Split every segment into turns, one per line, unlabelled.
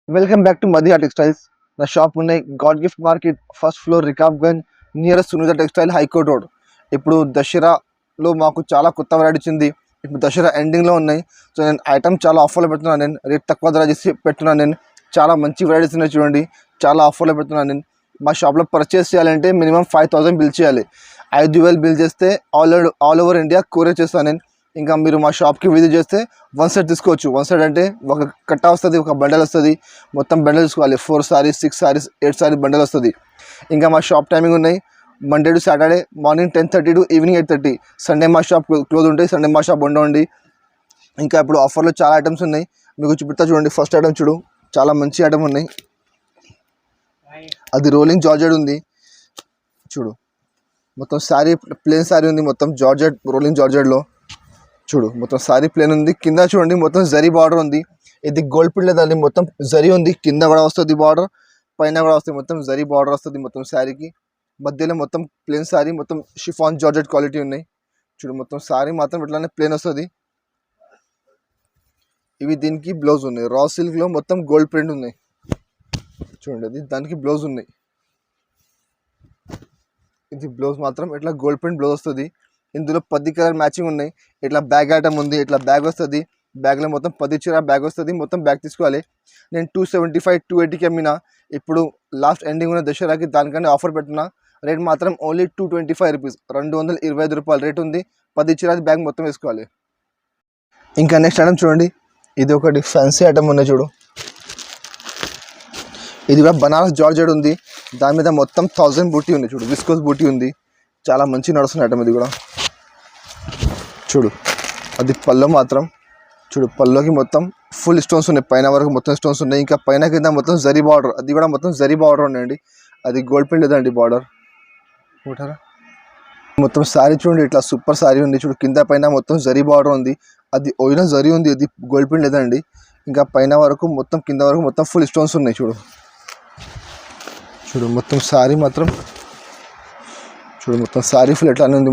Welcome back to Madhya Textiles. The shop ఉన్నాయి God gift market first floor Rikabganj nearest Sunitha textile high court road. ఇప్పుడు దసరాలో మాకు చాలా కొత్త వెరైటీ వచ్చింది. ఇప్పుడు దసరా ఎండింగ్లో ఉన్నాయి. సో నేను ఐటమ్ చాలా ఆఫర్లో పెడుతున్నాను. నేను రేట్ తక్కువ ధర చేసి పెడుతున్నాను. నేను చాలా మంచి వెరైటీస్ ఉన్నాయి చూడండి. చాలా ఆఫర్లో పెడుతున్నాను. నేను మా షాప్లో పర్చేస్ చేయాలంటే మినిమం 5,000 బిల్ చేయాలి. 5,000 బిల్ చేస్తే ఆల్ ఓవర్ ఇండియా కొరియర్ చేస్తాను నేను. ఇంకా మీరు మా షాప్కి విజిట్ చేస్తే 1 సెట్ తీసుకోవచ్చు. 1 సెట్ అంటే ఒక కట్ట వస్తుంది, ఒక బండల్ వస్తుంది. మొత్తం బండల్ తీసుకోవాలి. 4 సారీస్, 6 సారీస్, 8 సారీస్ బండల్ వస్తుంది. ఇంకా మా షాప్ టైమింగ్ ఉన్నాయి Monday to Saturday morning 10:30 to evening 8:30. Sunday మా షాప్ క్లోజ్ ఉంటాయి. సండే మా షాప్ ఉండవండి. ఇంకా ఇప్పుడు ఆఫర్లో చాలా ఐటమ్స్ ఉన్నాయి, మీకు చూపిస్తా చూడండి. ఫస్ట్ ఐటమ్ చూడు, చాలా మంచి ఐటమ్ ఉన్నాయి. అది రోలింగ్ జార్జెట్ ఉంది చూడు. మొత్తం శారీ ప్లేన్ శారీ ఉంది, మొత్తం జార్జెట్ రోలింగ్ జార్జెట్లో చూడు. మొత్తం సారీ ప్లేన్ ఉంది. కింద చూడండి మొత్తం జరీ బార్డర్ ఉంది. ఇది గోల్డ్ ప్రింట్ లేదండి, మొత్తం జరీ ఉంది. కింద కూడా వస్తుంది బార్డర్, పైన కూడా వస్తుంది. మొత్తం జరీ బార్డర్ వస్తుంది మొత్తం శారీకి. మధ్యలో మొత్తం ప్లేన్ శారీ, మొత్తం షిఫాన్ జార్జెట్ క్వాలిటీ ఉన్నాయి చూడు. మొత్తం శారీ మాత్రం ఇట్లానే ప్లేన్ వస్తుంది. ఇవి దీనికి బ్లౌజ్ ఉన్నాయి. రా సిల్క్లో మొత్తం గోల్డ్ ప్రింట్ ఉన్నాయి చూడండి. అది దానికి బ్లౌజ్ ఉన్నాయి. ఇది బ్లౌజ్ మాత్రం ఇట్లా గోల్డ్ ప్రింట్ బ్లౌజ్ వస్తుంది. ఇందులో 10 కలర్ మ్యాచింగ్ ఉన్నాయి. ఇట్లా బ్యాగ్ ఐటమ్ ఉంది. ఇట్లా బ్యాగ్ వస్తుంది. బ్యాగ్లో మొత్తం 10 చీర బ్యాగ్ వస్తుంది. మొత్తం బ్యాగ్ తీసుకోవాలి. నేను 275, 280కి అమ్మిన. ఇప్పుడు లాస్ట్ ఎండింగ్ ఉన్న దసరాకి దానికన్నా ఆఫర్ పెట్టిన. రేట్ మాత్రం ఓన్లీ 225 రూపీస్, 225 రూపాయలు రేట్ ఉంది. 10 చీర బ్యాగ్ మొత్తం వేసుకోవాలి. ఇంకా నెక్స్ట్ ఐటమ్ చూడండి. ఇది ఒకటి ఫ్యాన్సీ ఐటమ్ ఉన్నాయి చూడు. ఇది కూడా బనారస్ జార్జెట్ ఉంది. దాని మీద మొత్తం 1000 బూటీ ఉంది చూడు. విస్కోస్ బూటీ ఉంది. చాలా మంచి నడుస్తుంది ఐటమ్ ఇది కూడా చూడు. అది పళ్ళు మాత్రం చూడు. పళ్ళుకి మొత్తం ఫుల్ స్టోన్స్ ఉన్నాయి. పైన వరకు మొత్తం స్టోన్స్ ఉన్నాయి. ఇంకా పైన కింద మొత్తం జరీ బార్డర్, అది కూడా మొత్తం జరీ బార్డర్ ఉన్నాయండి. అది గోల్డ్ ప్రింట్ లేదండి బార్డర్. మొత్తం శారీ చూడండి, ఇట్లా సూపర్ శారీ ఉంది చూడు. కింద పైన మొత్తం జరీ బార్డర్ ఉంది. అది ఒరిజినల్ జరీ ఉంది, అది గోల్డ్ ప్రింట్ లేదండి. ఇంకా పైన వరకు మొత్తం కింద వరకు మొత్తం ఫుల్ స్టోన్స్ ఉన్నాయి చూడు. చూడు మొత్తం శారీ మాత్రం చూడు. మొత్తం శారీ ఫుల్ ఎట్లానే ఉంది.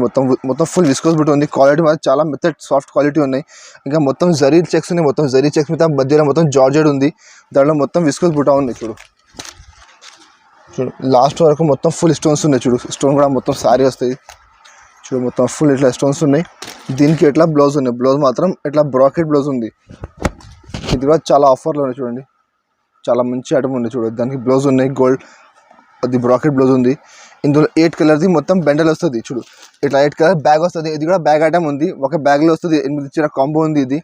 మొత్తం ఫుల్ విస్కోస్ బుట్ ఉంది. క్వాలిటీ మాత్రం చాలా మెత్తడ్ సాఫ్ట్ క్వాలిటీ ఉన్నాయి. ఇంకా మొత్తం జరీ చెక్స్ ఉన్నాయి. మొత్తం జరీ చెక్స్ మీద మధ్యలో మొత్తం జార్జెట్ ఉంది. దాంట్లో మొత్తం విస్కోస్ బుటా ఉంది చూడు. చూడు లాస్ట్ వరకు మొత్తం ఫుల్ స్టోన్స్ ఉన్నాయి చూడు. స్టోన్ కూడా మొత్తం శారీ వస్తాయి చూడు. మొత్తం ఫుల్ ఇట్లా స్టోన్స్ ఉన్నాయి. దీనికి ఎట్లా బ్లౌజ్ ఉన్నాయి. బ్లౌజ్ మాత్రం ఇట్లా బ్రాకెట్ బ్లౌజ్ ఉంది. ఇది కూడా చాలా ఆఫర్లో ఉన్నాయి చూడండి. చాలా మంచి ఐటమ్ ఉంది చూడు. దానికి బ్లౌజ్ ఉన్నాయి. గోల్డ్ అది బ్రాకెట్ బ్లౌజ్ ఉంది. ఇందులో 8 కలర్ది మొత్తం బెండల్ వస్తుంది చూడు. ఇట్లా 8 కలర్ బ్యాగ్ వస్తుంది. ఇది కూడా బ్యాగ్ ఐటమ్ ఉంది. ఒక బ్యాగ్లో వస్తుంది. 8 ఇచ్చిన కాంబో ఉంది.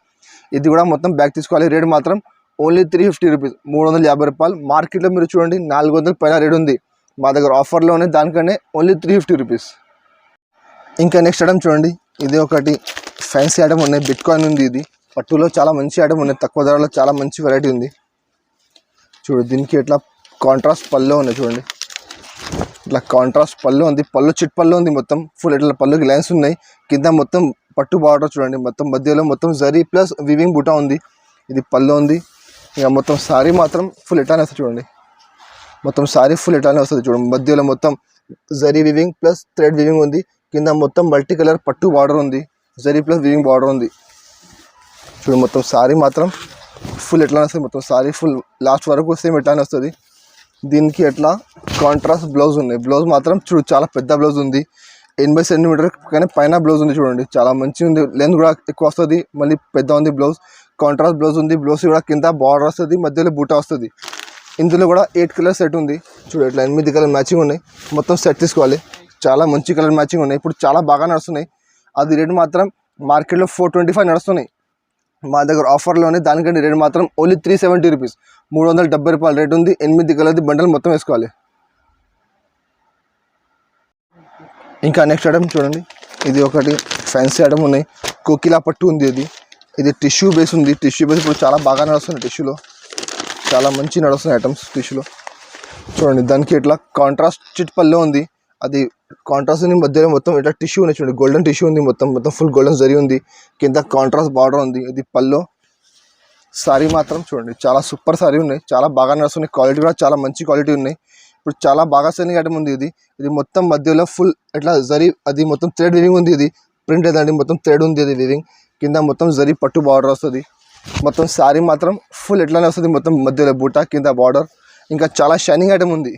ఇది కూడా మొత్తం బ్యాగ్ తీసుకోవాలి. రేట్ మాత్రం ఓన్లీ 350 రూపీస్, 350 రూపాయలు. మార్కెట్లో మీరు చూడండి 400 పైన రేట్ ఉంది. మా దగ్గర ఆఫర్లో ఉంది. దానికనే ఓన్లీ 350 రూపీస్. ఇంకా నెక్స్ట్ ఐటమ్ చూడండి. ఇది ఒకటి ఫ్యాన్సీ ఐటమ్ ఉన్నాయి. బిట్ కాయిన్ ఉంది. ఇది పట్టులో చాలా మంచి ఐటమ్ ఉన్నాయి. తక్కువ ధరలో చాలా మంచి వెరైటీ ఉంది చూడు. దీనికి ఇట్లా కాంట్రాస్ట్ పళ్ళు ఉన్నాయి చూడండి. ఇట్లా కాంట్రాస్ట్ పళ్ళు ఉంది. పళ్ళు చిట్ పళ్ళు ఉంది. మొత్తం ఫుల్ ఇట్లా పళ్ళుకి లైన్స్ ఉన్నాయి. కింద మొత్తం పట్టు బార్డర్ చూడండి. మొత్తం మధ్యలో మొత్తం జరీ ప్లస్ వివింగ్ బుటా ఉంది. ఇది పళ్ళు ఉంది. ఇక మొత్తం శారీ మాత్రం ఫుల్ ఇటానే వస్తుంది చూడండి. మొత్తం శారీ ఫుల్ ఇటానే వస్తుంది చూడండి. మధ్యలో మొత్తం zari weaving plus thread weaving ఉంది. కింద మొత్తం మల్టీ కలర్ పట్టు బార్డర్ ఉంది. జరీ ప్లస్ వివింగ్ బార్డర్ ఉంది చూడు. మొత్తం శారీ మాత్రం ఫుల్ ఎట్లానే వస్తుంది. మొత్తం శారీ ఫుల్ లాస్ట్ వరకు సేమ్ ఎట్లానే వస్తుంది. దీనికి ఎట్లా కాంట్రాస్ట్ బ్లౌజ్ ఉన్నాయి. బ్లౌజ్ మాత్రం చూడు చాలా పెద్ద బ్లౌజ్ ఉంది. 80 సెంటీమీటర్ కానీ పైన బ్లౌజ్ ఉంది చూడండి. చాలా మంచిగా ఉంది. లెంత్ కూడా ఎక్కువ వస్తుంది. మళ్ళీ పెద్ద ఉంది బ్లౌజ్. కాంట్రాస్ట్ బ్లౌజ్ ఉంది. బ్లౌజ్ కూడా కింద బార్డర్ వస్తుంది. మధ్యలో బూటా వస్తుంది. ఇందులో కూడా 8 కలర్ సెట్ ఉంది చూడు. ఇట్లా 8 కలర్ మ్యాచింగ్ ఉన్నాయి. మొత్తం సెట్ తీసుకోవాలి. చాలా మంచి కలర్ మ్యాచింగ్ ఉన్నాయి. ఇప్పుడు చాలా బాగా నడుస్తున్నాయి. అది రేట్ మాత్రం మార్కెట్లో 425 నడుస్తున్నాయి. మా దగ్గర ఆఫర్లోనే దానికంటే రేట్ మాత్రం ఓన్లీ 370 రూపీస్, 370 రూపాయలు రేట్ ఉంది. 8 కలర్ది బండల్ మొత్తం వేసుకోవాలి. ఇంకా నెక్స్ట్ ఐటమ్ చూడండి. ఇది ఒకటి ఫ్యాన్సీ ఐటమ్ ఉన్నాయి. కోకిలా పట్టు ఉంది. ఇది టిష్యూ బేస్ ఉంది. టిష్యూ బేస్ ఇప్పుడు చాలా బాగా నడుస్తుంది. టిష్యూలో చాలా మంచి నడుస్తున్నాయి ఐటమ్స్ టిష్యూలో చూడండి. దానికి ఇట్లా కాంట్రాస్ట్ చిట్ పళ్ళు ఉంది. అది కాంట్రాస్ట్ ఉంది. మధ్యలో మొత్తం ఇట్లా టిష్యూ ఉంది చూడండి. గోల్డెన్ టిష్యూ ఉంది. మొత్తం ఫుల్ గోల్డెన్ జరీ ఉంది. కింద కాంట్రాస్ట్ బార్డర్ ఉంది. ఇది పళ్ళు. శారీ మాత్రం చూడండి చాలా సూపర్ శారీ ఉన్నాయి. చాలా బాగా నడుస్తున్నాయి. క్వాలిటీ కూడా చాలా మంచి క్వాలిటీ ఉన్నాయి. ఇప్పుడు చాలా బాగా సెల్లింగ్ ఐటమ్ ఉంది. ఇది మొత్తం మధ్యలో ఫుల్ ఇట్లా జరీ, అది మొత్తం థ్రెడ్ వివింగ్ ఉంది. ఇది ప్రింట్ లేదండి, మొత్తం థ్రెడ్ ఉంది. అది వివింగ్ కింద మొత్తం జరీ పట్టు బార్డర్ వస్తుంది. మొత్తం శారీ మాత్రం ఫుల్ ఎట్లానే వస్తుంది, మొత్తం మధ్యలో బూటా కింద బార్డర్, ఇంకా చాలా షైనింగ్ ఐటమ్ ఉంది.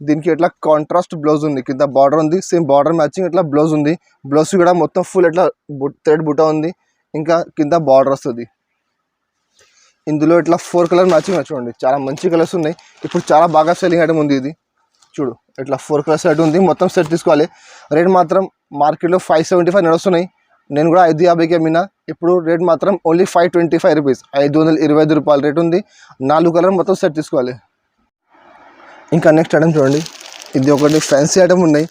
దీనికి ఎట్లా కాంట్రాస్ట్ బ్లౌజ్ ఉంది, కింద బార్డర్ ఉంది, సేమ్ బార్డర్ మ్యాచింగ్ ఇట్లా బ్లౌజ్ ఉంది. బ్లౌజ్ కూడా మొత్తం ఫుల్ ఎట్లా థ్రెడ్ బూటా ఉంది, ఇంకా కింద బార్డర్ వస్తుంది. ఇందులో ఇట్లా 4 కలర్ మ్యాచింగ్ చూడండి, చాలా మంచి కలర్స్ ఉన్నాయి. ఇప్పుడు చాలా బాగా సెల్లింగ్ ఐటమ్ ఉంది ఇది. చూడు ఇట్లా 4 కలర్ సెట్ ఉంది, మొత్తం సెట్ తీసుకోవాలి. రేట్ మాత్రం మార్కెట్లో 575 నడుస్తున్నాయి, నేను కూడా 550కి అమ్మినా. ఇప్పుడు రేట్ మాత్రం ఓన్లీ 525 రూపీస్, 525 రూపాయలు రేట్ ఉంది. 4 కలర్ మొత్తం సెట్ తీసుకోవాలి. ఇంకా నెక్స్ట్ ఐటమ్ చూడండి, ఇది ఒకటి ఫ్యాన్సీ ఐటమ్ ఉన్నాయి.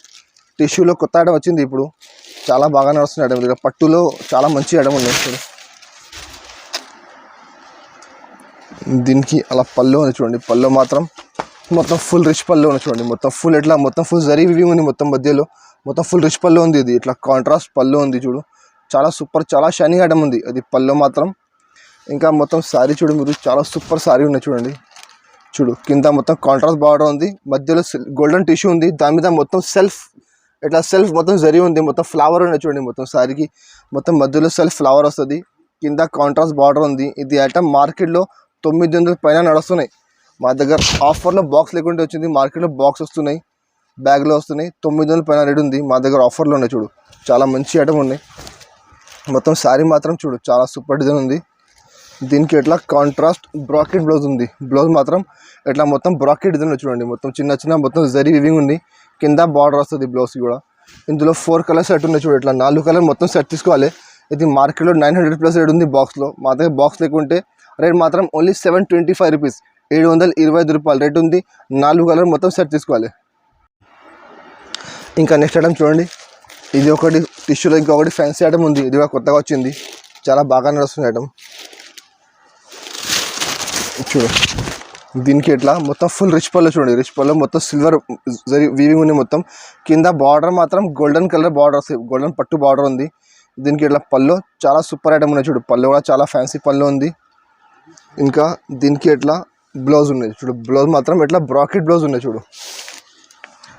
టిష్యూలో కొత్త ఐటమ్ వచ్చింది, ఇప్పుడు చాలా బాగా నడుస్తుంది ఐటమ్. ఇక్కడ పట్టులో చాలా మంచి ఐటమ్ ఉన్నాయి. చూడు దీనికి అలా పళ్ళు ఉంది చూడండి, పళ్ళు మాత్రం మొత్తం ఫుల్ రిచ్ పళ్ళు ఉంది చూడండి, మొత్తం ఫుల్ ఎట్లా మొత్తం ఫుల్ జరీ వివింగ్ ఉంది, మొత్తం మధ్యలో మొత్తం ఫుల్ రిచ్ పళ్ళు ఉంది. ఇది ఇట్లా కాంట్రాస్ట్ పళ్ళు ఉంది చూడు, చాలా సూపర్, చాలా షైనింగ్ ఐటమ్ ఉంది అది పళ్ళు మాత్రం. ఇంకా మొత్తం శారీ చూడు మీరు, చాలా సూపర్ శారీ ఉన్నాయి చూడండి. చూడు కింద మొత్తం కాంట్రాస్ట్ బార్డర్ ఉంది, మధ్యలో గోల్డెన్ టిష్యూ ఉంది, దాని మీద మొత్తం సెల్ఫ్ ఇట్లా సెల్ఫ్ మొత్తం జరీ ఉంది, మొత్తం ఫ్లవర్ ఉన్నాయి చూడండి. మొత్తం శారీకి మొత్తం మధ్యలో సెల్ఫ్ ఫ్లవర్ వస్తుంది, కింద కాంట్రాస్ట్ బార్డర్ ఉంది. ఇది ఐటమ్ మార్కెట్లో 900 పైన నడుస్తున్నాయి. మా దగ్గర ఆఫర్లో బాక్స్ లేకుంటే వచ్చింది, మార్కెట్లో బాక్స్ వస్తున్నాయి, బ్యాగ్లో వస్తున్నాయి. 900 పైన రేట్ ఉంది, మా దగ్గర ఆఫర్లో ఉన్నాయి. చూడు చాలా మంచి ఐటమ్ ఉన్నాయి. మొత్తం శారీ మాత్రం చూడు చాలా సూపర్ డిజైన్ ఉంది. దీనికి ఎట్లా కాంట్రాస్ట్ బ్రాకెట్ బ్లౌజ్ ఉంది, బ్లౌజ్ మాత్రం ఎట్లా మొత్తం బ్రాకెట్ డిజైన్ చూడండి, మొత్తం చిన్న చిన్న మొత్తం జరీ వివింగ్ ఉంది, కింద బార్డర్ వస్తుంది బ్లౌజ్ కూడా. ఇందులో 4 కలర్ సెట్ ఉన్నాయి చూడు, ఇట్లా 4 కలర్ మొత్తం సెట్ తీసుకోవాలి. ఇది మార్కెట్లో 900+ రేట్ ఉంది బాక్స్లో, మా దగ్గర బాక్స్ లేకుంటే రేట్ మాత్రం ఓన్లీ 725 రూపీస్, 725 రూపాయలు రేట్ ఉంది. 4 కలర్ మొత్తం సెట్ తీసుకోవాలి. ఇంకా నెక్స్ట్ ఐటమ్ చూడండి, ఇది ఒకటి టిష్యూలో ఇంకొకటి ఫ్యాన్సీ ఐటమ్ ఉంది, ఇది కూడా కొత్తగా వచ్చింది, చాలా బాగా నడుస్తుంది ఐటమ్. చూడు దీనికి ఎట్లా మొత్తం ఫుల్ రిచ్ పళ్ళు చూడండి, రిచ్ పళ్ళు మొత్తం సిల్వర్ జరీ వీవింగ్ ఉంది, మొత్తం కింద బార్డర్ మాత్రం గోల్డెన్ కలర్ బార్డర్ వస్తుంది, గోల్డెన్ పట్టు బార్డర్ ఉంది. దీనికి ఇట్లా పళ్ళు చాలా సూపర్ ఐటమ్ ఉన్నాయి చూడు, పళ్ళు కూడా చాలా ఫ్యాన్సీ పళ్ళు ఉంది. ఇంకా దీనికి ఎట్లా బ్లౌజ్ ఉన్నాయి చూడు, బ్లౌజ్ మాత్రం ఎట్లా బ్రాకెట్ బ్లౌజ్ ఉన్నాయి చూడు,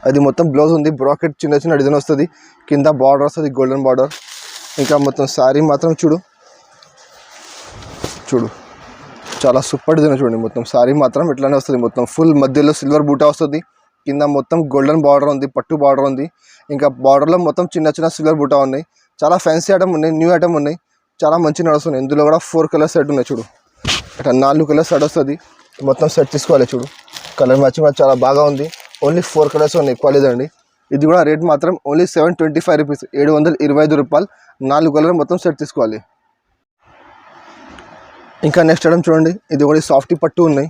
అది మొత్తం బ్లౌజ్ ఉంది, బ్రాకెట్ చిన్న చిన్న డిజైన్ వస్తుంది, కింద బార్డర్ వస్తుంది గోల్డెన్ బార్డర్. ఇంకా మొత్తం శారీ మాత్రం చూడు చూడు చాలా సూపర్ డిజైన్ చూడండి, మొత్తం శారీ మాత్రం ఇట్లానే వస్తుంది, మొత్తం ఫుల్ మధ్యలో సిల్వర్ బూటా వస్తుంది, కింద మొత్తం గోల్డెన్ బార్డర్ ఉంది, పట్టు బార్డర్ ఉంది. ఇంకా బార్డర్లో మొత్తం చిన్న చిన్న సిల్వర్ బూటా ఉన్నాయి, చాలా ఫ్యాన్సీ ఐటమ్ ఉన్నాయి, న్యూ ఐటమ్ ఉన్నాయి, చాలా మంచి నడుస్తున్నాయి. ఇందులో కూడా 4 కలర్ సెట్ ఉన్నాయి చూడు, ఇట్లా 4 కలర్ సెట్ వస్తుంది, మొత్తం సెట్ తీసుకోవాలి. చూడు కలర్ మ్యాచింగ్ కూడా చాలా బాగా ఉంది, ఓన్లీ 4 కలర్స్ ఉన్నాయి, ఎక్కువ లేదండి. ఇది కూడా రేట్ మాత్రం ఓన్లీ 725 రూపీస్, 725 రూపాయలు, 4 కలర్ మొత్తం సెట్ తీసుకోవాలి. ఇంకా నెక్స్ట్ ఐటమ్ చూడండి, ఇది కూడా సాఫ్టీ పట్టు ఉన్నాయి,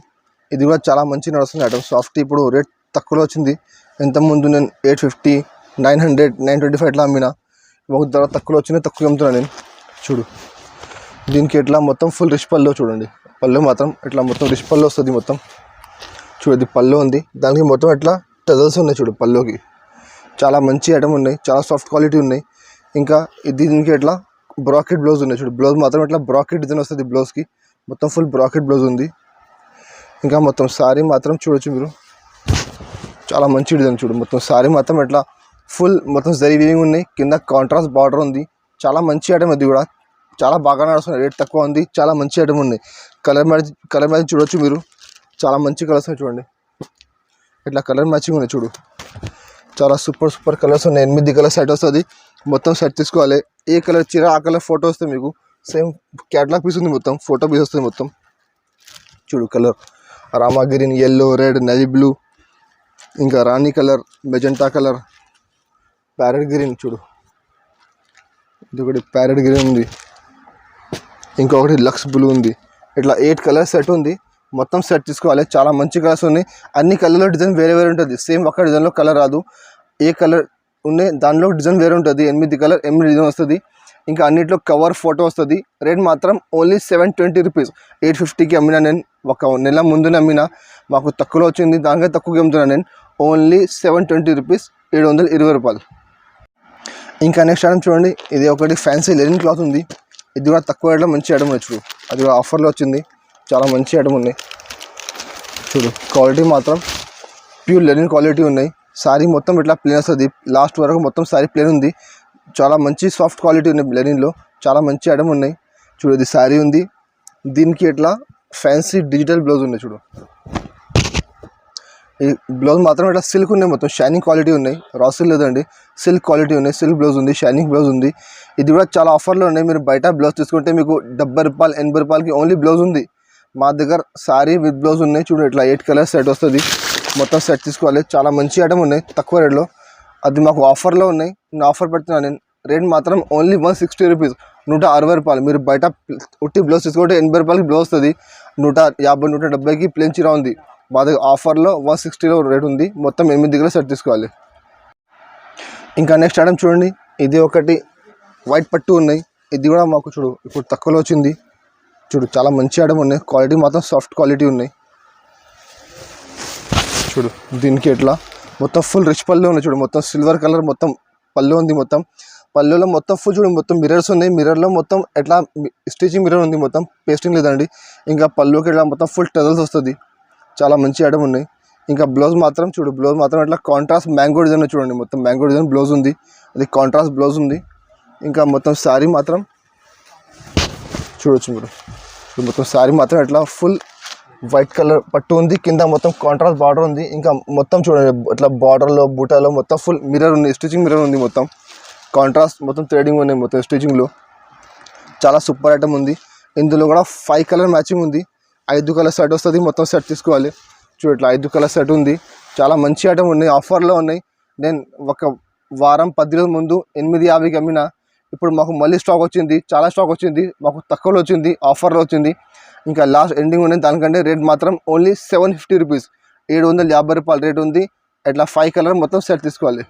ఇది కూడా చాలా మంచి నడుస్తుంది ఐటమ్. సాఫ్టీ ఇప్పుడు రేట్ తక్కువలో వచ్చింది, ఇంతకుముందు నేను 850, 900, 925 ఇట్లా అమ్మినా, ఒక ధర తక్కువలో వచ్చింది, తక్కువ అమ్ముతున్నాను నేను. చూడు దీనికి ఎట్లా మొత్తం ఫుల్ రిచ్ పళ్ళు చూడండి, పళ్ళు మాత్రం ఇట్లా మొత్తం రిచ్ పళ్ళు వస్తుంది మొత్తం. చూడు ఇది పళ్ళు ఉంది, దానికి మొత్తం ఇట్లా టజల్స్ ఉన్నాయి చూడు పళ్ళుకి, చాలా మంచి ఐటమ్ ఉన్నాయి, చాలా సాఫ్ట్ క్వాలిటీ ఉన్నాయి. ఇంకా దీనికి ఎట్లా బ్రాకెట్ బ్లౌజ్ ఉన్నాయి చూడు, బ్లౌజ్ మాత్రం ఇట్లా బ్రాకెట్ డిజైన్ వస్తుంది బ్లౌజ్కి, మొత్తం ఫుల్ బ్రాకెట్ బ్లౌజ్ ఉంది. ఇంకా మొత్తం శారీ మాత్రం చూడొచ్చు మీరు, చాలా మంచి డిజైన్ చూడు, మొత్తం శారీ మాత్రం ఇట్లా ఫుల్ మొత్తం జరీ వీవింగ్ ఉన్నాయి, కింద కాంట్రాస్ట్ బార్డర్ ఉంది, చాలా మంచి ఐటమ్. అది కూడా చాలా బాగా నడుస్తుంది, రేట్ తక్కువ ఉంది, చాలా మంచి ఐటమ్ ఉంది. కలర్ మ్యాచింగ్ చూడొచ్చు మీరు, చాలా మంచి కలర్స్ ఉన్నాయి చూడండి, ఇట్లా కలర్ మ్యాచింగ్ ఉన్నాయి చూడు, చాలా సూపర్ కలర్స్ ఉన్నాయి. 8 కలర్ సెట్ వస్తుంది, మొత్తం సెట్ తీసుకోవాలి. ఏ కలర్ చీర ఆ కలర్ ఫోటో వస్తుంది మీకు, సేమ్ క్యాటలాగ్ పీస్ ఉంది, మొత్తం ఫోటో పీస్ వస్తుంది మొత్తం. చూడు colour Rama green, yellow, red, navy blue, ఇంకా రాణి colour, magenta colour, parrot green. చూడు ఇది ఒకటి ప్యారెట్ గ్రీన్ ఉంది, ఇంకొకటి లక్స్ బ్లూ ఉంది. ఇట్లా 8 కలర్ సెట్ ఉంది, మొత్తం సెట్ తీసుకోవాలి. చాలా మంచి కలర్స్ ఉన్నాయి, అన్ని కలర్లో డిజైన్ వేరే వేరే ఉంటుంది, సేమ్ ఒక్క డిజైన్లో కలర్ రాదు. ఏ కలర్ ఉన్నాయి దానిలో డిజైన్ వేరే ఉంటుంది, 8 కలర్ 8 డిజైన్ వస్తుంది. ఇంకా అన్నిట్లో కవర్ ఫోటో వస్తుంది. రేట్ మాత్రం ఓన్లీ 720 రూపీస్, 850కి అమ్మినా నేను, ఒక నెల ముందునే అమ్మినా, మాకు తక్కువలో వచ్చింది, దానికే తక్కువగా అమ్ముతున్నాను నేను. ఓన్లీ 720 రూపీస్, 720 రూపాయలు. ఇంకా నెక్స్ట్ ఐటమ్ చూడండి, ఇది ఒకటి ఫ్యాన్సీ లెనిన్ క్లాత్ ఉంది, ఇది కూడా తక్కువ రేట్లో మంచి ఐటమ్ ఉంది చూడు, అది కూడా ఆఫర్లో వచ్చింది, చాలా మంచి ఐటమ్ ఉన్నాయి చూడు. క్వాలిటీ మాత్రం ప్యూర్ లెనిన్ క్వాలిటీ ఉన్నాయి. శారీ మొత్తం ఇట్లా ప్లేన్ వస్తుంది, లాస్ట్ వరకు మొత్తం శారీ ప్లేన్ ఉంది, చాలా మంచి సాఫ్ట్ క్వాలిటీ ఉన్నాయి లెనిన్లో, చాలా మంచి ఐటమ్ ఉన్నాయి. చూడు ఇది శారీ ఉంది, దీనికి ఇట్లా ఫ్యాన్సీ డిజిటల్ బ్లౌజ్ ఉన్నాయి. చూడు ఈ బ్లౌజ్ మాత్రం ఇట్లా సిల్క్ ఉన్నాయి, మొత్తం షైనింగ్ క్వాలిటీ ఉన్నాయి, రా సిల్క్ లేదండి, సిల్క్ క్వాలిటీ ఉన్నాయి. సిల్క్ బ్లౌజ్ ఉంది, షైనింగ్ బ్లౌజ్ ఉంది. ఇది కూడా చాలా ఆఫర్లో ఉన్నాయి. మీరు బయట బ్లౌజ్ తీసుకుంటే మీకు 70 రూపాయలు 80 రూపాయలకి ఓన్లీ బ్లౌజ్ ఉంది. మా దగ్గర శారీ విత్ బ్లౌజ్ ఉన్నాయి. చూడు ఇట్లా 8 కలర్స్ సెట్ వస్తుంది, మొత్తం సెట్ తీసుకోవాలి. చాలా మంచి ఐటమ్ ఉన్నాయి తక్కువ రేట్లో, అది మాకు ఆఫర్లో ఉన్నాయి. నేను ఆఫర్ పెడుతున్నాను. నేను రేట్ మాత్రం ఓన్లీ 160 రూపీస్, 160 రూపాయలు. మీరు బయట ఉట్టి బ్లౌజ్ తీసుకుంటే 80 రూపాయలకి బ్లౌజ్ వస్తుంది, 150 170కి ప్లేన్ చీర ఉంది. మా దగ్గర ఆఫర్లో 160లో రేట్ ఉంది. మొత్తం 8 దగ్గర సెట్ తీసుకోవాలి. ఇంకా నెక్స్ట్ ఐటమ్ చూడండి, ఇది ఒకటి వైట్ పట్టు ఉన్నాయి. ఇది కూడా మాకు చూడు ఇప్పుడు తక్కువలో వచ్చింది. చూడు చాలా మంచి ఐటమ్ ఉన్నాయి, క్వాలిటీ మాత్రం సాఫ్ట్ క్వాలిటీ ఉన్నాయి. చూడు దీనికి ఎట్లా మొత్తం ఫుల్ రిచ్ పళ్ళు ఉన్నాయి. చూడు మొత్తం సిల్వర్ కలర్ మొత్తం పళ్ళు ఉంది. మొత్తం పళ్ళులో మొత్తం ఫుల్ చూడు మొత్తం మిర్రర్స్ ఉన్నాయి. మిర్రర్లో మొత్తం ఎట్లా స్టిచింగ్ మిర్రర్ ఉంది, మొత్తం పేస్టింగ్ లేదండి. ఇంకా పళ్ళుకి ఇట్లా మొత్తం ఫుల్ టజల్స్ వస్తుంది. చాలా మంచి ఐటమ్ ఉన్నాయి. ఇంకా బ్లౌజ్ మాత్రం చూడు, బ్లౌజ్ మాత్రం ఇట్లా కాంట్రాస్ట్ మ్యాంగో డిజైన్ చూడండి, మొత్తం మ్యాంగో డిజైన్ బ్లౌజ్ ఉంది, అది కాంట్రాస్ట్ బ్లౌజ్ ఉంది. ఇంకా మొత్తం శారీ మాత్రం చూడొచ్చు మీరు, మొత్తం శారీ మాత్రం ఇట్లా ఫుల్ వైట్ కలర్ పట్టు ఉంది, కింద మొత్తం కాంట్రాస్ట్ బార్డర్ ఉంది. ఇంకా మొత్తం చూడండి ఇట్లా బార్డర్లో బూటాలో మొత్తం ఫుల్ మిర్రర్ ఉంది, స్టిచింగ్ మిర్రర్ ఉంది, మొత్తం కాంట్రాస్ట్ మొత్తం థ్రెడింగ్ ఉన్నాయి, మొత్తం స్టిచింగ్లో చాలా సూపర్ ఐటమ్ ఉంది. ఇందులో కూడా 5 కలర్ మ్యాచింగ్ ఉంది, 5 కలర్ సెట్ వస్తుంది. మొత్తం సెట్ తీసుకోవాలి. చూడు ఇట్లా 5 కలర్ సెట్ ఉంది. చాలా మంచి ఐటమ్ ఉన్నాయి, ఆఫర్లో ఉన్నాయి. నేను ఒక వారం 10 రోజుల ముందు 850కి అమ్మిన, ఇప్పుడు మాకు మళ్ళీ స్టాక్ వచ్చింది, చాలా స్టాక్ వచ్చింది, మాకు తక్కువలో వచ్చింది, ఆఫర్లో వచ్చింది. ఇంకా లాస్ట్ ఎండింగ్ ఉన్నాయి. దానికంటే రేట్ మాత్రం ఓన్లీ 750 రూపీస్, 750 రూపాయలు రేట్ ఉంది. ఇట్లా 5 కలర్ మొత్తం సెట్ తీసుకోవాలి.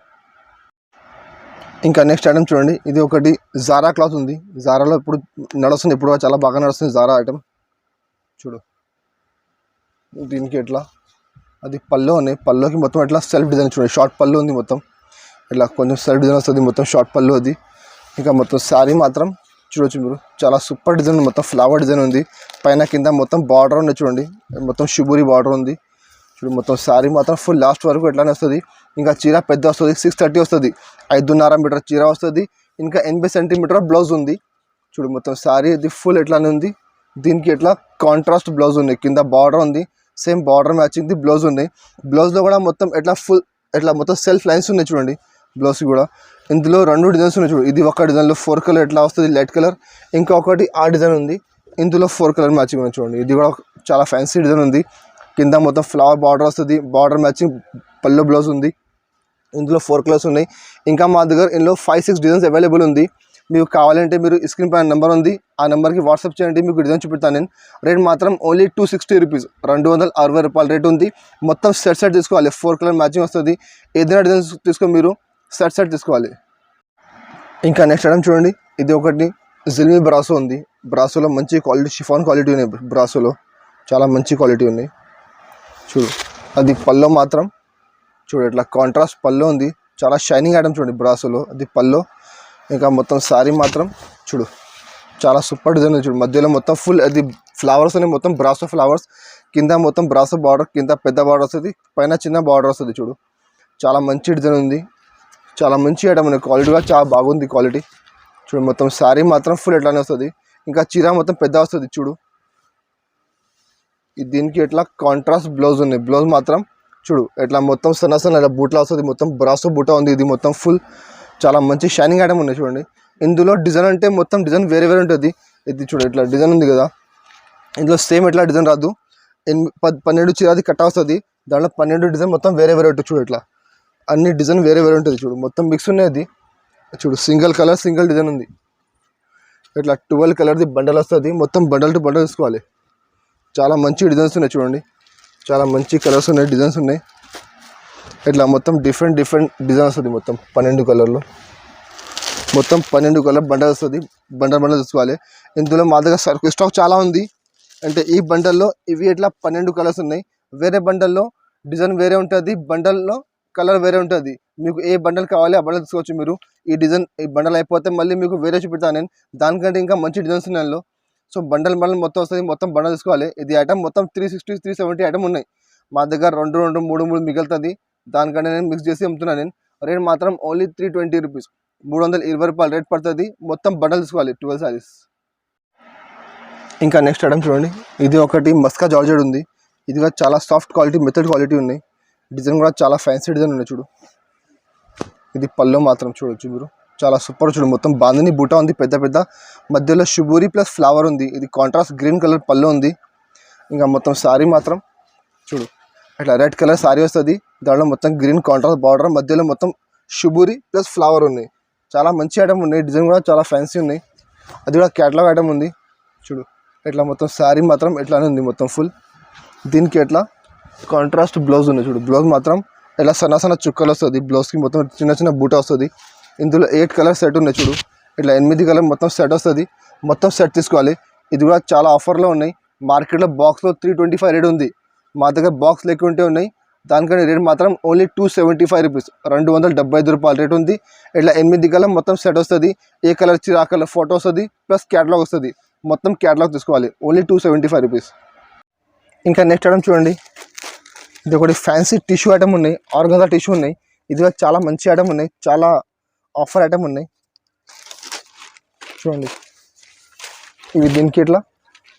ఇంకా నెక్స్ట్ ఐటమ్ చూడండి, ఇది ఒకటి జారా క్లాత్ ఉంది. జారాలో ఇప్పుడు నడుస్తుంది, ఇప్పుడు చాలా బాగా నడుస్తుంది జారా ఐటమ్. చూడు దీనికి ఎట్లా అది పళ్ళు ఉన్నాయి, పళ్ళుకి మొత్తం ఎట్లా సెల్ఫ్ డిజైన్ చూడండి, షార్ట్ పళ్ళు ఉంది, మొత్తం ఇట్లా కొంచెం సెల్ఫ్ డిజైన్ వస్తుంది, మొత్తం షార్ట్ పళ్ళు అది. ఇంకా మొత్తం శారీ మాత్రం చూడొచ్చు మీరు, చాలా సూపర్ డిజైన్, మొత్తం ఫ్లవర్ డిజైన్ ఉంది. పైన కింద మొత్తం బార్డర్ ఉంది చూడండి, మొత్తం షిబూరి బార్డర్ ఉంది. చూడు మొత్తం శారీ మాత్రం ఫుల్ లాస్ట్ వరకు ఎట్లానే వస్తుంది. ఇంకా చీర పెద్ద వస్తుంది, 630 వస్తుంది, 5.5 మీటర్ చీర వస్తుంది. ఇంకా 80 సెంటీమీటర్ బ్లౌజ్ ఉంది. చూడు మొత్తం శారీ ఇది ఫుల్ ఎట్లానే ఉంది. దీనికి ఎట్లా కాంట్రాస్ట్ బ్లౌజ్ ఉంది, కింద బార్డర్ ఉంది, same border matching the blouse ఉన్నాయి. బ్లౌజ్లో కూడా మొత్తం ఎట్లా ఫుల్ ఎట్లా మొత్తం సెల్ఫ్ లైన్స్ ఉన్నాయి చూడండి బ్లౌజ్ కూడా. ఇందులో 2 డిజైన్స్ ఉన్నాయి చూడు, ఇది ఒక డిజైన్లో 4 కలర్ ఎట్లా వస్తుంది లైట్ కలర్, ఇంకొకటి ఆ డిజైన్ ఉంది. ఇందులో 4 కలర్ మ్యాచింగ్ ఉంది చూడండి, ఇది కూడా చాలా ఫ్యాన్సీ డిజైన్ ఉంది. కింద మొత్తం ఫ్లవర్ బార్డర్ వస్తుంది, బార్డర్ మ్యాచింగ్ పళ్ళు బ్లౌజ్ ఉంది. ఇందులో 4 కలర్స్ ఉన్నాయి. ఇంకా మా దగ్గర ఇందులో 5-6 డిజైన్స్ అవైలబుల్ ఉంది. మీకు కావాలంటే మీరు స్క్రీన్ పైన నెంబర్ ఉంది, ఆ నెంబర్కి వాట్సాప్ చేయండి, మీకు డిజైన్ చూపిస్తాను నేను. రేట్ మాత్రం ఓన్లీ 260 రూపీస్, 260 రూపాయలు రేట్ ఉంది. మొత్తం సెట్ తీసుకోవాలి, 4 కలర్ మ్యాచింగ్ వస్తుంది. ఏదైనా డిజైన్స్ తీసుకొని మీరు సెట్ తీసుకోవాలి. ఇంకా నెక్స్ట్ ఐటమ్ చూడండి, ఇది ఒకటి జిల్మీ బ్రాసో ఉంది. బ్రాసోలో మంచి క్వాలిటీ షిఫాన్ క్వాలిటీ ఉన్నాయి, బ్రాసోలో చాలా మంచి క్వాలిటీ ఉన్నాయి. చూడు అది పల్లో మాత్రం చూడు ఇట్లా కాంట్రాస్ట్ పల్లో ఉంది, చాలా షైనింగ్ ఐటమ్ చూడండి బ్రాసోలో, అది పల్లో. ఇంకా మొత్తం శారీ మాత్రం చూడు చాలా సూపర్ డిజైన్ ఉంది. చూడు మధ్యలో మొత్తం ఫుల్ అది ఫ్లవర్స్ ఉన్నాయి, మొత్తం బ్రాసో ఫ్లవర్స్. కింద మొత్తం బ్రాసో బార్డర్, కింద పెద్ద బార్డర్ వస్తుంది, పైన చిన్న బార్డర్ వస్తుంది. చూడు చాలా మంచి డిజైన్ ఉంది, చాలా మంచి ఐటమ్ ఉంది, క్వాలిటీ కూడా చాలా బాగుంది క్వాలిటీ. చూడు మొత్తం శారీ మాత్రం ఫుల్ ఎట్లానే వస్తుంది. ఇంకా చీర మొత్తం పెద్ద వస్తుంది. చూడు దీనికి ఎట్లా కాంట్రాస్ట్ బ్లౌజ్ ఉంది. బ్లౌజ్ మాత్రం చూడు ఎట్లా మొత్తం సన్న ఇలా బూట్లా వస్తుంది, మొత్తం బ్రాసో బూటా ఉంది. ఇది మొత్తం ఫుల్ చాలా మంచి షైనింగ్ ఐటమ్ ఉన్నాయి చూడండి. ఇందులో డిజైన్ అంటే మొత్తం డిజైన్ వేరే ఉంటుంది. ఇది చూడు ఇట్లా డిజైన్ ఉంది కదా, ఇందులో సేమ్ ఎట్లా డిజైన్ రాదు. 12 చీరది కట్ట వస్తుంది, దాంట్లో 12 డిజైన్ మొత్తం వేరే ఉంటుంది. చూడు ఇట్లా అన్ని డిజైన్ వేరే ఉంటుంది. చూడు మొత్తం మిక్స్ ఉన్నాయి. అది చూడు సింగిల్ కలర్ సింగిల్ డిజైన్ ఉంది. ఇట్లా 12 కలర్ది బండల్ వస్తుంది, మొత్తం బండల్ టు బండల్ తీసుకోవాలి. చాలా మంచి డిజైన్స్ ఉన్నాయి చూడండి, చాలా మంచి కలర్స్ ఉన్నాయి, డిజైన్స్ ఉన్నాయి. ఇట్లా మొత్తం డిఫరెంట్ డిజైన్ వస్తుంది. మొత్తం 12 కలర్లో మొత్తం 12 కలర్ బండల్ వస్తుంది, బండల్ తీసుకోవాలి. ఇందులో మా దగ్గర సరుకు స్టాక్ చాలా ఉంది. అంటే ఈ బండల్లో ఇవి ఇట్లా 12 కలర్స్ ఉన్నాయి. వేరే బండల్లో డిజైన్ వేరే ఉంటుంది, బండల్లో కలర్ వేరే ఉంటుంది. మీకు ఏ బండల్ కావాలి ఆ బండల్ తీసుకోవచ్చు మీరు. ఈ బండల్ అయిపోతే మళ్ళీ మీకు వేరే చూపిస్తాను నేను, దానికంటే ఇంకా మంచి డిజైన్స్ ఉన్నాయి అందులో. సో బండల్ మొత్తం వస్తుంది, మొత్తం బండల్ తీసుకోవాలి. ఇది ఐటమ్ మొత్తం 360-370 ఐటమ్ ఉన్నాయి. మా దగ్గర 2 3 మిగులుతుంది, దానికంటే నేను మిక్స్ చేసి అమ్ముతున్నాను నేను. రేట్ మాత్రం ఓన్లీ 320 రూపీస్, 320 రూపాయలు రేట్ పడుతుంది. మొత్తం బండల్ తీసుకోవాలి, 12 సారీస్. ఇంకా నెక్స్ట్ ఐటమ్ చూడండి, ఇది ఒకటి మస్కా జార్జెట్ ఉంది. ఇది కూడా చాలా సాఫ్ట్ క్వాలిటీ, మెథడ్ క్వాలిటీ ఉన్నాయి. డిజైన్ కూడా చాలా ఫ్యాన్సీ డిజైన్ ఉన్నాయి చూడు. ఇది పళ్ళు మాత్రం చూడొచ్చు మీరు, చాలా సూపర్ చూడు. మొత్తం బాందిని బూటా ఉంది, పెద్ద పెద్ద మధ్యలో షుబూరి ప్లస్ ఫ్లవర్ ఉంది. ఇది కాంట్రాస్ట్ గ్రీన్ కలర్ పళ్ళు ఉంది. ఇంకా మొత్తం శారీ మాత్రం చూడు, అట్లా రెడ్ కలర్ శారీ వస్తుంది. దాంట్లో మొత్తం గ్రీన్ కాంట్రాస్ట్ బార్డర్, మధ్యలో మొత్తం షుబూరి ప్లస్ ఫ్లవర్ ఉన్నాయి. చాలా మంచి ఐటమ్ ఉన్నాయి, డిజైన్ కూడా చాలా ఫ్యాన్సీ ఉన్నాయి. అది కూడా క్యాటలాగ్ ఐటమ్ ఉంది చూడు. ఇట్లా మొత్తం శారీ మాత్రం ఎట్లానే ఉంది మొత్తం ఫుల్. దీనికి ఎట్లా కాంట్రాస్ట్ బ్లౌజ్ ఉంది చూడు. బ్లౌజ్ మాత్రం ఇలా సన్న చుక్కలు వస్తుంది. బ్లౌజ్కి మొత్తం చిన్న చిన్న బూట వస్తుంది. ఇందులో 8 కలర్ సెట్ ఉన్నాయి చూడు. ఇట్లా 8 కలర్ మొత్తం సెట్ వస్తుంది. మొత్తం సెట్ తీసుకోవాలి. ఇది కూడా చాలా ఆఫర్లో ఉన్నాయి. మార్కెట్లో బాక్స్లో 325 రేట్ ఉంది. మా దగ్గర బాక్స్ లేకుంటే ఉన్నాయి. దానికంటే రేట్ మాత్రం ఓన్లీ 275 రూపీస్, 275 రూపాయలు రేట్ ఉంది. ఇట్లా 8 కలర్ మొత్తం సెట్ వస్తుంది. ఏ కలర్ ఆ కలర్ ఫోటో వస్తుంది, ప్లస్ క్యాటలాగ్ వస్తుంది. మొత్తం క్యాటలాగ్ తీసుకోవాలి, ఓన్లీ 275 రూపీస్. ఇంకా నెక్స్ట్ ఐటమ్ చూడండి, ఇది ఒకటి ఫ్యాన్సీ టిష్యూ ఐటమ్ ఉన్నాయి, ఆర్గంజా టిష్యూ ఉన్నాయి. ఇది కూడా చాలా మంచి ఐటమ్ ఉన్నాయి, చాలా ఆఫర్ ఐటమ్ ఉన్నాయి చూడండి. ఇవి దీనికి ఇట్లా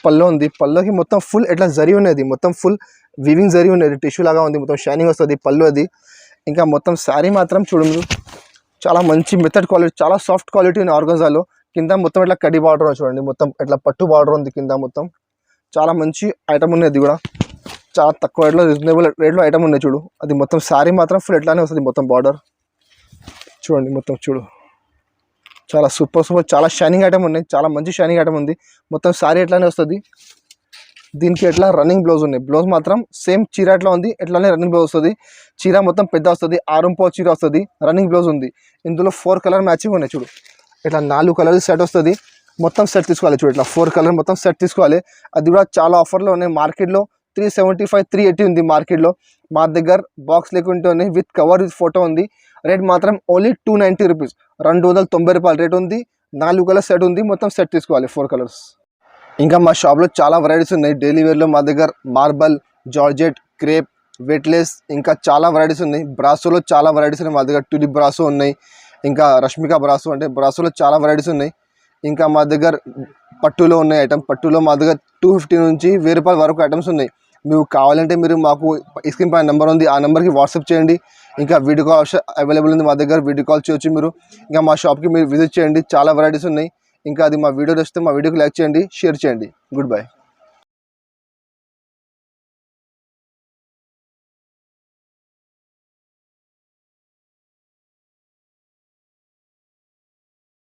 పళ్ళు ఉంది. పళ్ళుకి మొత్తం ఫుల్ ఇట్లా జరీ ఉన్నది, మొత్తం ఫుల్ వీవింగ్ జరీ ఉన్నది. టిష్యూ లాగా ఉంది, మొత్తం షైనింగ్ వస్తుంది పళ్ళు అది. ఇంకా మొత్తం శారీ మాత్రం చూడండి, చాలా మంచి మెథడ్ క్వాలిటీ, చాలా సాఫ్ట్ క్వాలిటీ ఉంది ఆర్గంజాలో. కింద మొత్తం ఇట్లా కడి బార్డర్ చూడండి, మొత్తం ఇట్లా పట్టు బార్డర్ ఉంది కింద మొత్తం. చాలా మంచి ఐటమ్ ఉంది. అది కూడా చాలా తక్కువ రేట్లో, రీజనబుల్ రేట్లో ఐటమ్ ఉన్నాయి చూడు. అది మొత్తం శారీ మాత్రం ఫుల్ ఎట్లానే వస్తుంది మొత్తం బార్డర్ చూడండి. మొత్తం చూడు, చాలా సూపర్ చాలా షైనింగ్ ఐటమ్ ఉన్నాయి. చాలా మంచి షైనింగ్ ఐటమ్ ఉంది. మొత్తం శారీ ఎట్లానే వస్తుంది. దీనికి ఎట్లా రన్నింగ్ బ్లౌజ్ ఉన్నాయి. బ్లౌజ్ మాత్రం సేమ్ చీర ఎట్లా ఉంది ఎట్లానే రన్నింగ్ బ్లౌజ్ వస్తుంది. చీర మొత్తం పెద్ద వస్తుంది, 6 చీర వస్తుంది. రన్నింగ్ బ్లౌజ్ ఉంది. ఇందులో 4 కలర్ మ్యాచింగ్ ఉన్నాయి చూడు. ఇట్లా 4 కలర్ సెట్ వస్తుంది. మొత్తం సెట్ తీసుకోవాలి చూడు. ఇట్లా 4 కలర్ మొత్తం సెట్ తీసుకోవాలి. అది కూడా చాలా ఆఫర్లో ఉన్నాయి. మార్కెట్లో 375, 380 ఉంది మార్కెట్లో. మా దగ్గర బాక్స్ లేకుంటే ఉన్నాయి, విత్ కవర్ విత్ ఫోటో ఉంది. రేట్ మాత్రం ఓన్లీ 290 రూపీస్, 290 రూపాయలు రేట్ ఉంది. 4 కలర్ సెట్ ఉంది. మొత్తం సెట్ తీసుకోవాలి 4 కలర్స్. ఇంకా మా షాప్లో చాలా వెరైటీస్ ఉన్నాయి. డైలీ వేర్లో మా దగ్గర మార్బల్, జార్జెట్, క్రేప్, వెయిట్లెస్ ఇంకా చాలా వెరైటీస్ ఉన్నాయి. బ్రాసోలో చాలా వెరైటీస్ ఉన్నాయి మా దగ్గర. టులిప్ బ్రాసో ఉన్నాయి, ఇంకా రష్మిక బ్రాసో, అంటే బ్రాసోలో చాలా వెరైటీస్ ఉన్నాయి. ఇంకా మా దగ్గర పట్టులో ఉన్నాయి ఐటమ్. పట్టులో మా దగ్గర 250 నుంచి 1000 రూపాయల వరకు ఐటమ్స్ ఉన్నాయి. మీకు కావాలంటే మీరు మాకు స్క్రీన్ పైన నెంబర్ ఉంది, ఆ నెంబర్కి వాట్సాప్ చేయండి. ఇంకా వీడియో కాల్ ఆప్షన్ అవైలబుల్ ఉంది మా దగ్గర, వీడియో కాల్ చేయొచ్చు మీరు. ఇంకా మా షాప్కి మీరు విజిట్ చేయండి, చాలా వెరైటీస్ ఉన్నాయి. ఇంకా అది మా వీడియో వస్తే మా వీడియోకి లైక్ చేయండి, షేర్ చేయండి. Good bye.